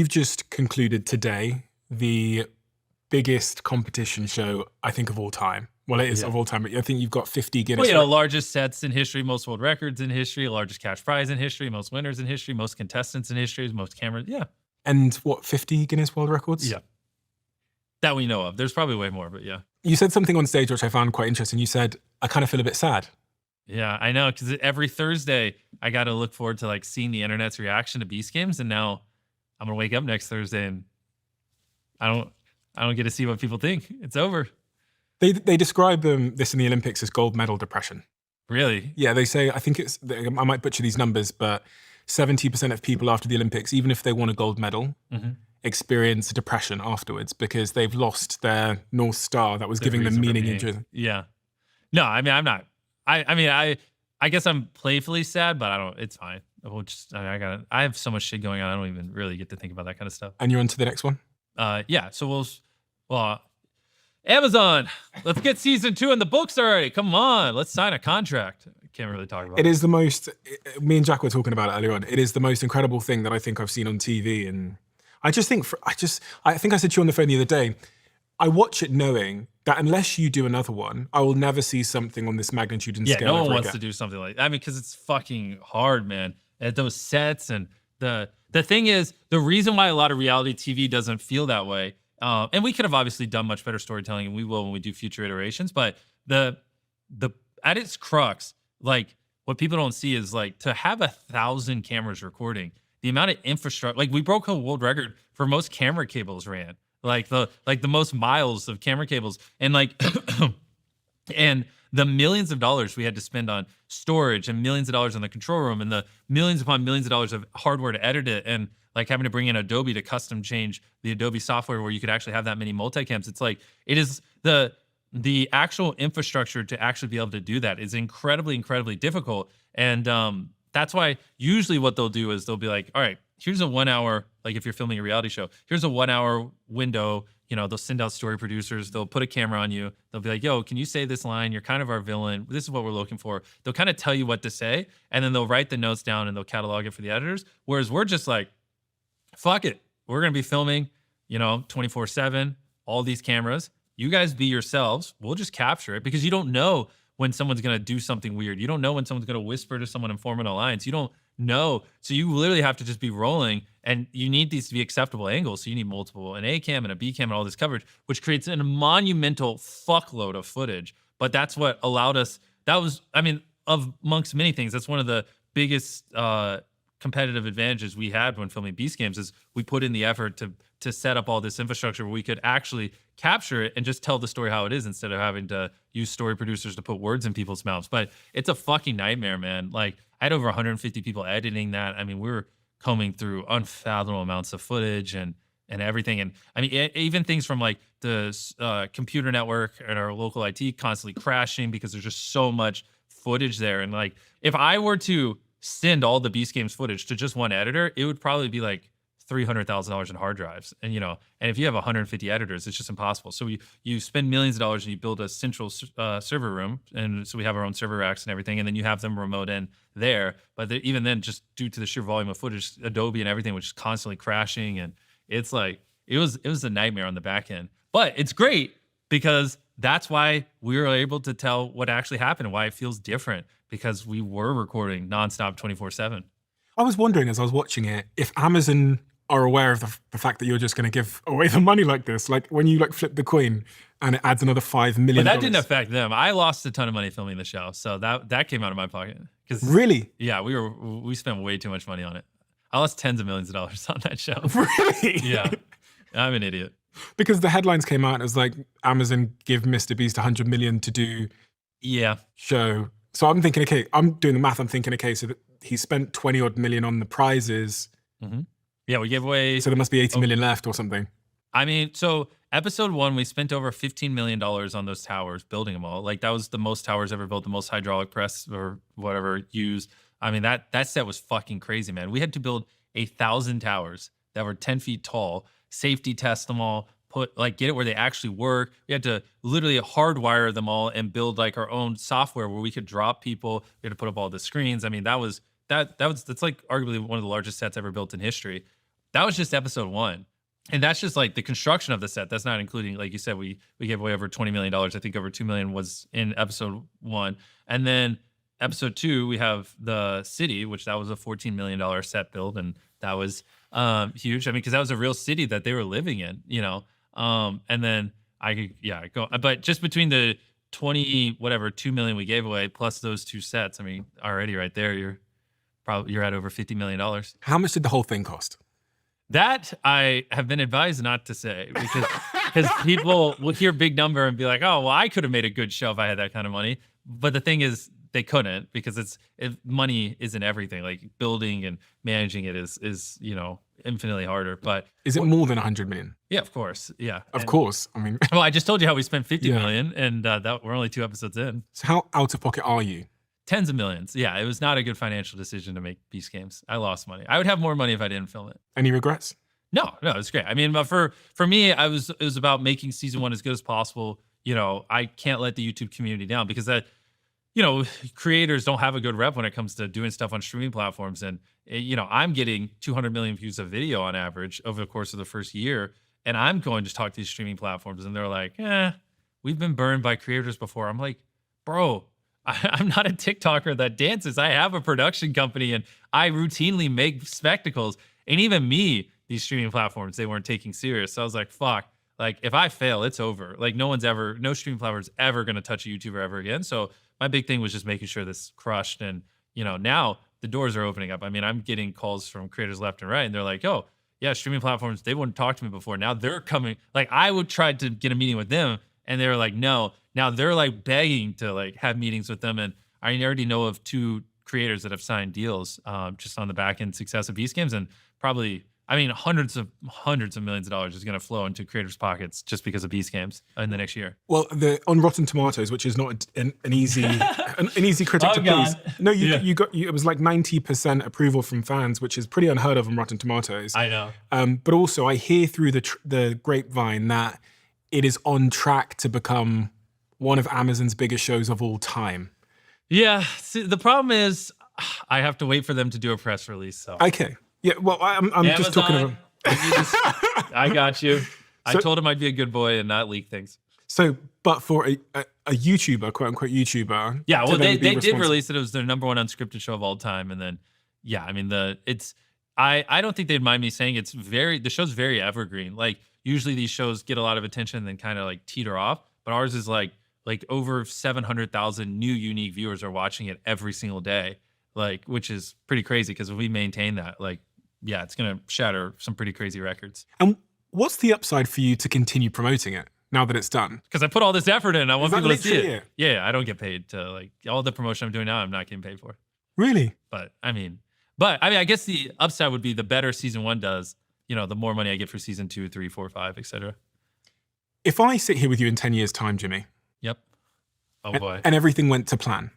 You've just concluded today the biggest competition show, I think, of all time. Well, it is Yeah. of all time, but I think you've got 50 Well, Guinness. you know, largest sets in history, most world records in history, largest cash prize in history, most winners in history, most contestants in history, most cameras. Yeah. And what, 50 Guinness World Records? Yeah. That we know of. There's probably way more, but yeah. You said something on stage which I found quite interesting. You said, I kind of feel a bit sad. Yeah, I know, because every Thursday I got to look forward to like seeing the internet's reaction to Beast Games, and now I'm gonna wake up next Thursday and I don't get to see what people think. It's over. They describe this in the Olympics as gold medal depression. Really? Yeah, they say, I think I might butcher these numbers, but 70% of people after the Olympics, even if they won a gold medal, experience depression afterwards because they've lost their North Star that was giving them meaning and joy. Yeah. No, I mean, I'm not. I guess I'm playfully sad, but I don't. It's fine. I have so much shit going on. I don't even really get to think about that kind of stuff. And you're on to the next one? Yeah. So Amazon, let's get season 2 in the books already. Come on, let's sign a contract. I can't really talk about it. It is the most, me and Jack were talking about it earlier on. It is the most incredible thing that I think I've seen on TV. And I just think, I think I said to you on the phone the other day, I watch it knowing that unless you do another one, I will never see something on this magnitude and scale. Yeah, no one wants to do something like that. I mean, because it's fucking hard, man. At those sets and the thing is, the reason why a lot of reality TV doesn't feel that way, and we could have obviously done much better storytelling, and we will when we do future iterations. But the at its crux, like what people don't see is like to have 1,000 cameras recording, the amount of infrastructure. Like we broke a world record for most camera cables ran. Like the most miles of camera cables, and like and the millions of dollars we had to spend on storage and millions of dollars on the control room and the millions upon millions of dollars of hardware to edit it, and like having to bring in Adobe to custom change the Adobe software where you could actually have that many multicams. It's like, it is the actual infrastructure to actually be able to do that is incredibly, incredibly difficult. And that's why usually what they'll do is they'll be like, all right, here's a 1 hour, like if you're filming a reality show, here's a 1 hour window. You know, they'll send out story producers. They'll put a camera on you. They'll be like, yo, can you say this line? You're kind of our villain. This is what we're looking for. They'll kind of tell you what to say, and then they'll write the notes down and they'll catalog it for the editors. Whereas we're just like, fuck it. We're going to be filming, 24/7, all these cameras. You guys be yourselves. We'll just capture it, because you don't know when someone's going to do something weird. You don't know when someone's going to whisper to someone and form an alliance. You don't know. So you literally have to just be rolling, and you need these to be acceptable angles. So you need multiple, an A cam and a B cam and all this coverage, which creates a monumental fuckload of footage. But that's what allowed us, amongst many things, that's one of the biggest competitive advantages we had when filming Beast Games, is we put in the effort to set up all this infrastructure where we could actually capture it and just tell the story how it is, instead of having to use story producers to put words in people's mouths. But it's a fucking nightmare, man. Like, I had over 150 people editing that. I mean, we were combing through unfathomable amounts of footage and everything. And I mean, even things from like the computer network and our local IT constantly crashing because there's just so much footage there. And like, if I were to send all the Beast Games footage to just one editor, it would probably be like $300,000 in hard drives. And, and if you have 150 editors, it's just impossible. So you spend millions of dollars and you build a central server room. And so we have our own server racks and everything. And then you have them remote in there. But even then, just due to the sheer volume of footage, Adobe and everything was just constantly crashing. And it's like, it was a nightmare on the back end. But it's great, because that's why we were able to tell what actually happened and why it feels different, because we were recording nonstop 24/7. I was wondering as I was watching it, if Amazon are aware of the fact that you're just going to give away the money like this, like when you like flip the coin and it adds another $5 million. But that didn't affect them. I lost a ton of money filming the show, so that came out of my pocket. Really? Yeah, we spent way too much money on it. I lost tens of millions of dollars on that show. Really? Yeah, I'm an idiot. Because the headlines came out as like, Amazon give MrBeast $100 million to do show. So I'm thinking, okay, I'm doing the math. I'm thinking, okay, so that he spent 20 odd million on the prizes. Mm-hmm. Yeah, we gave away. So there must be 80 million left or something. I mean, so episode 1, we spent over $15 million on those towers, building them all. Like, that was the most towers ever built, the most hydraulic press or whatever used. I mean, that set was fucking crazy, man. We had to build 1,000 towers that were 10 feet tall, safety test them all, get it where they actually work. We had to literally hardwire them all and build like our own software where we could drop people. We had to put up all the screens. I mean, that's like arguably one of the largest sets ever built in history. That was just episode 1. And that's just like the construction of the set. That's not including, like you said, we gave away over $20 million. I think over $2 million was in episode 1. And then episode 2, we have the city, which that was a $14 million set build. And that was huge. I mean, because that was a real city that they were living in, you know. And then but just between the 2 million we gave away plus those 2 sets, I mean, already right there, you're at over $50 million. How much did the whole thing cost? That I have been advised not to say because people will hear big number and be like, oh, well, I could have made a good show if I had that kind of money. But the thing is, they couldn't because money isn't everything. Like building and managing it is you know, infinitely harder. But is it more than 100 million? Yeah, of course. Yeah, of course. I mean, well, I just told you how we spent 50 million, and that we're only 2 episodes in. So how out of pocket are you? Tens of millions. Yeah, it was not a good financial decision to make Beast Games. I lost money. I would have more money if I didn't film it. Any regrets? No, it's great. I mean, but for me, it was about making season 1 as good as possible. You know, I can't let the YouTube community down because that, you know, creators don't have a good rep when it comes to doing stuff on streaming platforms. And, you know, I'm getting 200 million views of video on average over the course of the first year. And I'm going to talk to these streaming platforms and they're like, we've been burned by creators before. I'm like, bro, I'm not a TikToker that dances. I have a production company and I routinely make spectacles. And even me, these streaming platforms, they weren't taking serious. So I was like, fuck, like if I fail, it's over. Like no streaming platform is ever going to touch a YouTuber ever again. So my big thing was just making sure this crushed. And, you know, now the doors are opening up. I mean, I'm getting calls from creators left and right. And they're like, oh, yeah, streaming platforms, they wouldn't talk to me before. Now they're coming. Like I would try to get a meeting with them and they were like, no. Now they're like begging to like have meetings with them. And I already know of 2 creators that have signed deals just on the back end success of Beast Games. And probably, I mean, hundreds of millions of dollars is going to flow into creators' pockets just because of Beast Games in the next year. Well, on Rotten Tomatoes, which is not an easy an easy critic to please. No, it was like 90% approval from fans, which is pretty unheard of on Rotten Tomatoes. I know. But also, I hear through the grapevine that it is on track to become one of Amazon's biggest shows of all time. Yeah. See, the problem is, I have to wait for them to do a press release. So okay. Yeah, well, I'm just talking about. I got you. I told him I'd be a good boy and not leak things. So, but for a YouTuber, quote unquote YouTuber. Yeah, well, they did release it. It was their #1 unscripted show of all time. And then, yeah, I mean, I don't think they'd mind me saying the show's very evergreen. Like, usually these shows get a lot of attention and then kind of like teeter off. But ours is like over 700,000 new unique viewers are watching it every single day. Like, which is pretty crazy because if we maintain that, like, yeah, it's going to shatter some pretty crazy records. And what's the upside for you to continue promoting it now that it's done? Because I put all this effort in. I want people to see it. Yeah, I don't get paid to, like, all the promotion I'm doing now, I'm not getting paid for. Really? But I mean, I guess the upside would be the better season 1 does, you know, the more money I get for season 2, 3, 4, 5, etc. If I sit here with you in 10 years' time, Jimmy. Yep. Oh, boy. And everything went to plan.